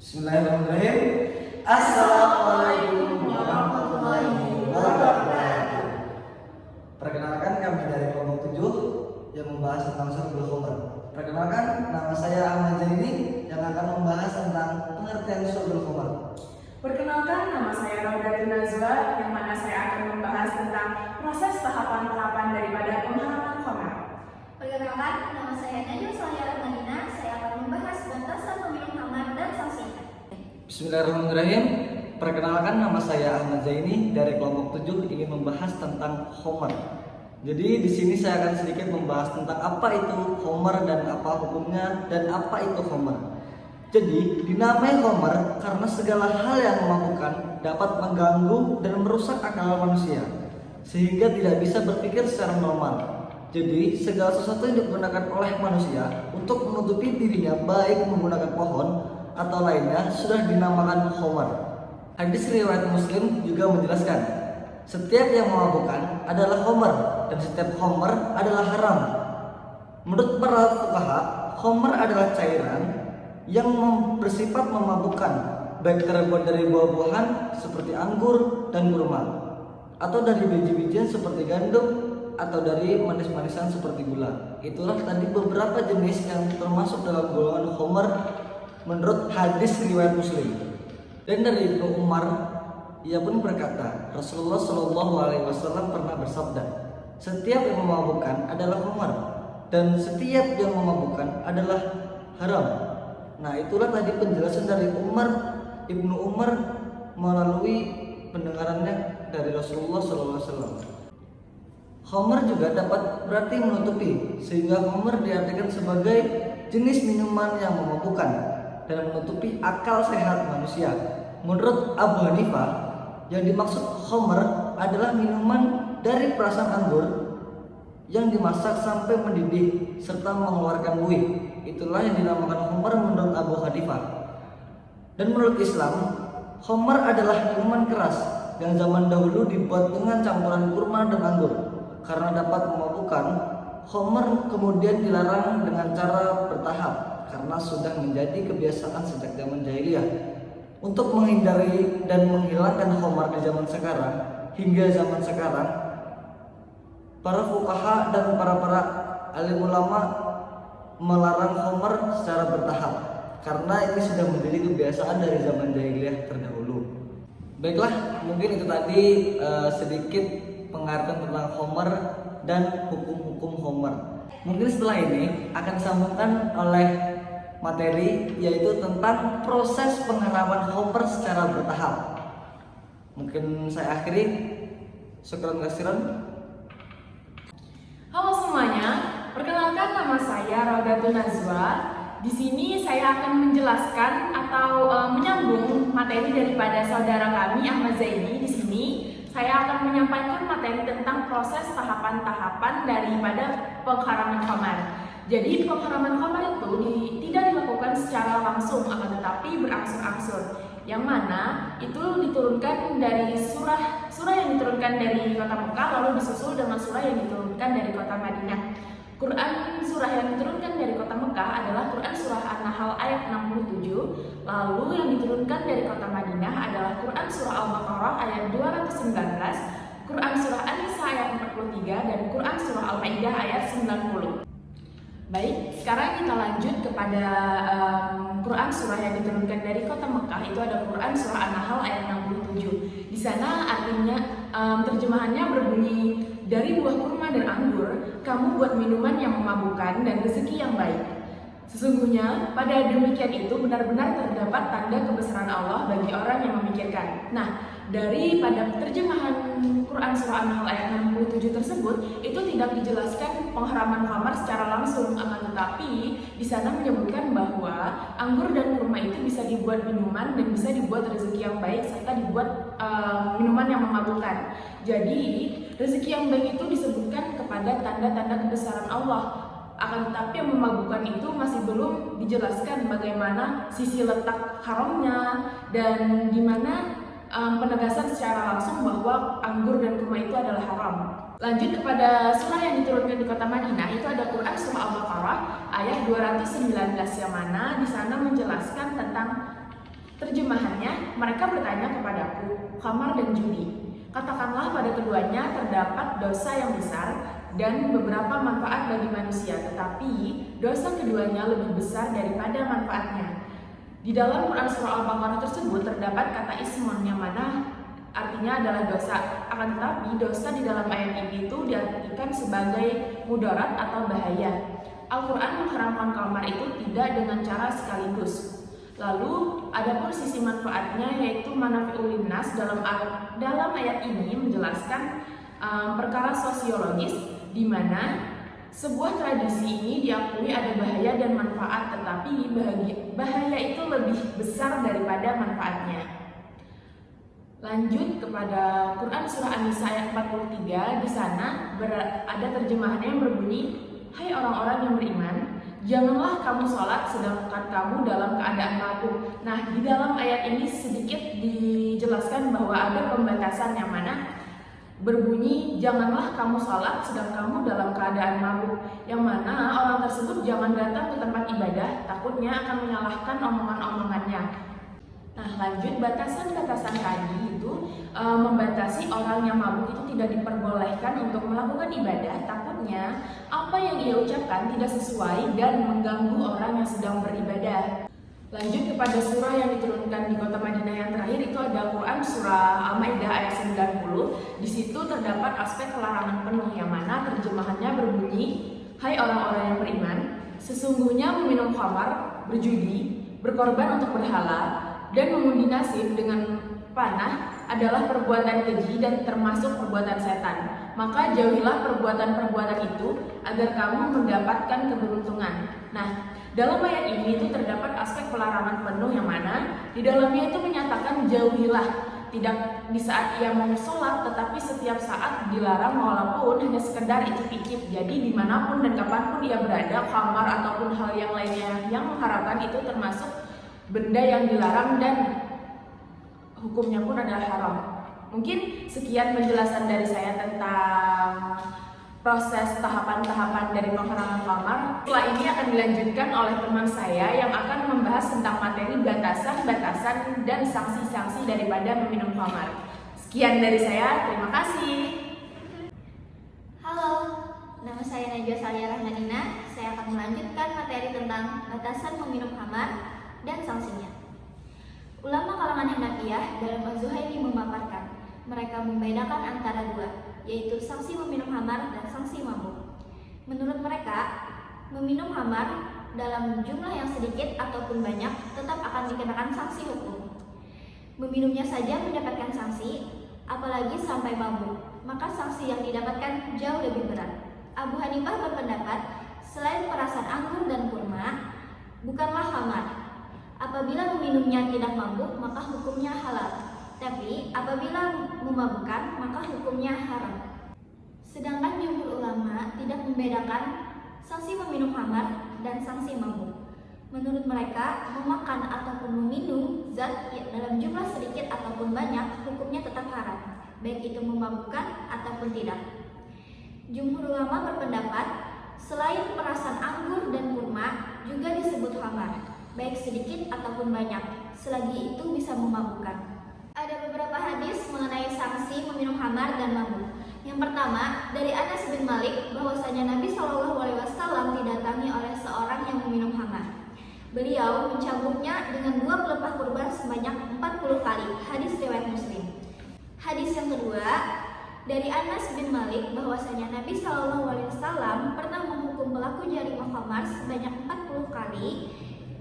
Bismillahirrahmanirrahim. Assalamualaikum warahmatullahi wabarakatuh. Perkenalkan, kami dari kelompok 7 yang membahas tentang Suratul Qamar. Perkenalkan, nama saya Ahmad Zaini yang akan membahas tentang pengertian Suratul Qamar. Perkenalkan, nama saya Raudatul Nazwa yang mana saya akan membahas tentang proses tahapan-tahapan daripada pengharaman Qamar. Perkenalkan, nama saya Najwa Salihah Rahmanina. Saya akan membahas batasan pemilu Qamar dan sanksinya. Bismillahirrahmanirrahim. Perkenalkan, nama saya Ahmad Zaini dari kelompok 7 ingin membahas tentang Qamar. Jadi di sini saya akan sedikit membahas tentang apa itu Qamar dan apa hukumnya dan apa itu Qamar. Jadi dinamai Qamar karena segala hal yang memabukkan dapat mengganggu dan merusak akal manusia sehingga tidak bisa berpikir secara normal. Jadi segala sesuatu yang digunakan oleh manusia untuk menutupi dirinya baik menggunakan pohon atau lainnya sudah dinamakan Qamar. Hadis riwayat Muslim juga menjelaskan, setiap yang memabukkan adalah Qamar dan setiap Qamar adalah haram. Menurut para fuqaha, Qamar adalah cairan yang bersifat memabukkan, baik terbuat dari buah-buahan seperti anggur dan kurma, atau dari biji-bijian seperti gandum, atau dari manis-manisan seperti gula. Itulah tadi beberapa jenis yang termasuk dalam golongan Qamar menurut hadis riwayat Muslim. Dan dari Ibnu Umar, ia pun berkata, Rasulullah Shallallahu Alaihi Wasallam pernah bersabda, setiap yang memabukkan adalah Qamar dan setiap yang memabukkan adalah haram. Nah, itulah tadi penjelasan dari Ibnu Umar melalui pendengarannya dari Rasulullah Shallallahu Alaihi Wasallam. Qamar juga dapat berarti menutupi, sehingga Qamar diartikan sebagai jenis minuman yang memabukkan dan menutupi akal sehat manusia. Menurut Abu Hanifah, yang dimaksud Qamar adalah minuman dari perasan anggur yang dimasak sampai mendidih serta mengeluarkan buih. Itulah yang dinamakan Qamar menurut Abu Hanifah. Dan menurut Islam, Qamar adalah minuman keras yang zaman dahulu dibuat dengan campuran kurma dan anggur. Karena dapat memabukkan, Qamar kemudian dilarang dengan cara bertahap karena sudah menjadi kebiasaan sejak zaman jahiliyah. Untuk menghindari dan menghilangkan Qamar di zaman sekarang hingga zaman sekarang, para fuqaha dan para alim ulama melarang Qamar secara bertahap karena ini sudah menjadi kebiasaan dari zaman jahiliyah terdahulu. Baiklah, mungkin itu tadi sedikit pengertian tentang Qamar dan hukum-hukum Qamar. Mungkin setelah ini akan disambungkan oleh materi yaitu tentang proses pengharaman Qamar secara bertahap. Mungkin saya akhiri. Syukran kasiran. Halo semuanya, perkenalkan nama saya Raudatul Nazwa. Di sini saya akan menjelaskan atau menyambung materi daripada saudara kami Ahmad Zaini. Di sini saya akan menyampaikan materi tentang proses tahapan-tahapan daripada pengharaman Qamar. Jadi pengharaman Qamar itu tidak dilakukan secara langsung, akan tetapi berangsur-angsur. Yang mana itu diturunkan dari surah yang diturunkan dari kota Mekah lalu disusul dengan surah yang diturunkan dari kota Madinah. Quran surah yang diturunkan dari kota Mekah adalah Quran surah An-Nahl ayat 67. Lalu yang diturunkan dari kota Madinah adalah Quran surah Al-Baqarah ayat 219, Quran surah An-Nisa ayat 43 dan Quran surah Al-Maidah ayat 90. Baik, sekarang kita lanjut kepada Quran surah yang diturunkan dari kota Mekah. Itu ada Quran surah An-Nahl ayat 67. Di sana artinya terjemahannya berbunyi, dari buah kurma dan anggur kamu buat minuman yang memabukkan dan rezeki yang baik. Sesungguhnya pada demikian itu benar-benar terdapat tanda kebesaran Allah bagi orang yang memikirkan. Nah, daripada terjemahan Quran surah An-Nahl ayat 67 tersebut itu tidak dijelaskan pengharaman Qamar secara langsung, akan tetapi di sana menyebutkan bahwa anggur dan kurma itu bisa dibuat minuman dan bisa dibuat rezeki yang baik serta dibuat minuman yang memabukkan. Jadi rezeki yang baik itu disebutkan kepada tanda-tanda kebesaran Allah. Akan tetapi yang memabukkan itu masih belum dijelaskan bagaimana sisi letak haramnya dan di mana penegasan secara langsung bahwa anggur dan kurma itu adalah haram. Lanjut kepada surah yang diturunkan di kota Madinah, itu ada Quran surah Al-Baqarah ayat 219 yang mana di sana menjelaskan tentang Terjemahannya, mereka bertanya kepadaku, khamar dan judi. Katakanlah pada keduanya terdapat dosa yang besar dan beberapa manfaat bagi manusia, tetapi dosa keduanya lebih besar daripada manfaatnya. Di dalam Quran Surah Al-Baqarah tersebut terdapat kata ismun yang mana artinya adalah dosa. Akan tetapi dosa di dalam ayat ini itu diartikan sebagai mudarat atau bahaya. Al-Quran mengharamkan khamar itu tidak dengan cara sekaligus. Lalu, adapun sisi manfaatnya yaitu manafi'ul linnas dalam ayat ini menjelaskan perkara sosiologis di mana sebuah tradisi ini diakui ada bahaya dan manfaat, tetapi bahaya itu lebih besar daripada manfaatnya. Lanjut kepada Quran Surah An-Nisa ayat 43, di sana ada terjemahannya yang berbunyi, hai orang-orang yang beriman, janganlah kamu sholat sedangkan kamu dalam keadaan mabuk. Nah, di dalam ayat ini sedikit dijelaskan bahwa ada pembatasan yang mana berbunyi janganlah kamu sholat sedang kamu dalam keadaan mabuk, yang mana orang tersebut jangan datang ke tempat ibadah, takutnya akan menyalahkan omongan-omongannya. Nah, lanjut, batasan-batasan tadi itu membatasi orang yang mabuk itu tidak diperbolehkan untuk melakukan ibadah, takutnya apa yang ia ucapkan tidak sesuai dan mengganggu orang yang sedang beribadah. Lanjut kepada surah yang diturunkan di kota Madinah yang terakhir, itu ada Quran Surah Al-Maidah ayat 90. Di situ terdapat aspek pelarangan penuh yang mana terjemahannya berbunyi, hai orang-orang yang beriman, sesungguhnya meminum khamar, berjudi, berkorban untuk berhala, dan mengundi nasib dengan panah adalah perbuatan keji dan termasuk perbuatan setan. Maka jauhilah perbuatan-perbuatan itu agar kamu mendapatkan keberuntungan. Nah, dalam ayat ini itu terdapat aspek pelarangan penuh yang mana di dalamnya itu menyatakan jauhilah, tidak di saat ia mau sholat, tetapi setiap saat dilarang walaupun hanya sekedar icip-icip. Jadi dimanapun dan kapanpun ia berada, khamar ataupun hal yang lainnya yang mengharamkan itu termasuk benda yang dilarang dan hukumnya pun adalah haram. Mungkin sekian penjelasan dari saya tentang proses tahapan-tahapan dari pengharaman khamar. Setelah ini akan dilanjutkan oleh teman saya yang akan membahas tentang materi batasan-batasan dan sanksi-sanksi daripada meminum khamar. Sekian dari saya, terima kasih. Halo, nama saya Najwa Salia Rahmanina. Saya akan melanjutkan materi tentang batasan meminum khamar dan sanksinya. Ulama kalangan Hanafiyah dalam Az-Zuhaili memaparkan, mereka membedakan antara dua, yaitu sanksi meminum khamar dan sanksi mabuk. Menurut mereka, meminum khamar dalam jumlah yang sedikit ataupun banyak tetap akan dikenakan sanksi hukum. Meminumnya saja mendapatkan sanksi, apalagi sampai mabuk, maka sanksi yang didapatkan jauh lebih berat. Abu Hanifah berpendapat, selain perasan anggur dan kurma, bukanlah khamar. Apabila meminumnya tidak mabuk, maka hukumnya halal. Tapi apabila memabukkan, maka hukumnya haram. Sedangkan jumhur ulama tidak membedakan sanksi meminum khamar dan sanksi mabuk. Menurut mereka, memakan ataupun meminum zat dalam jumlah sedikit ataupun banyak, hukumnya tetap haram, baik itu memabukkan ataupun tidak. Jumhur ulama berpendapat, selain perasan anggur dan kurma juga disebut khamar, baik sedikit ataupun banyak, selagi itu bisa memabukkan. Ada beberapa hadis mengenai sanksi meminum khamar dan mabuk. Yang pertama, dari Anas bin Malik bahwasanya Nabi SAW didatangi oleh seorang yang meminum khamar. Beliau mencambuknya dengan 2 pelepah kurban sebanyak 40 kali. Hadis riwayat Muslim. Hadis yang kedua, dari Anas bin Malik bahwasanya Nabi SAW pernah menghukum pelaku jarimah khamar sebanyak 40 kali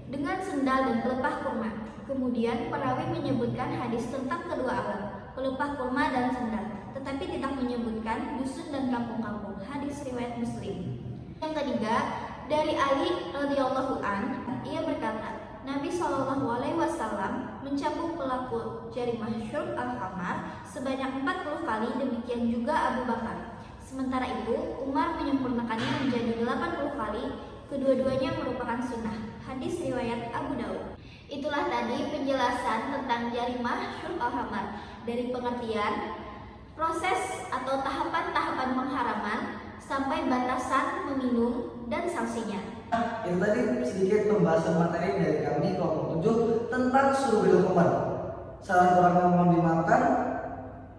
dengan sendal dan pelepah kurma. Kemudian perawi menyebutkan hadis tentang kedua alat, pelepah kurma dan sendal, tetapi tidak menyebutkan dusun dan kampung-kampung. Hadis riwayat Muslim. Yang ketiga, dari Ali radhiyallahu an, ia berkata, Nabi SAW mencambuk pelaku jarimah syurb al-khamar sebanyak 40 kali, demikian juga Abu Bakar. Sementara itu, Umar menyempurnakannya menjadi 80 kali. Kedua-duanya merupakan sunnah. Hadis riwayat Abu Daud. Itulah tadi penjelasan tentang jarimah syurb al-khamar. Dari pengertian, proses atau tahapan-tahapan pengharaman, sampai batasan meminum dan sanksinya. Itu tadi sedikit pembahasan materi dari kami kelompok 7 tentang syurubil khamar. Salah kurang mohon dimaafkan,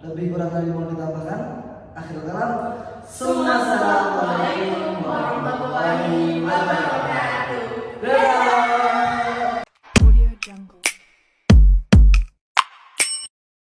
lebih kurang dari mohon ditambahkan. Akhirul kalam. Assalamualaikum warahmatullahi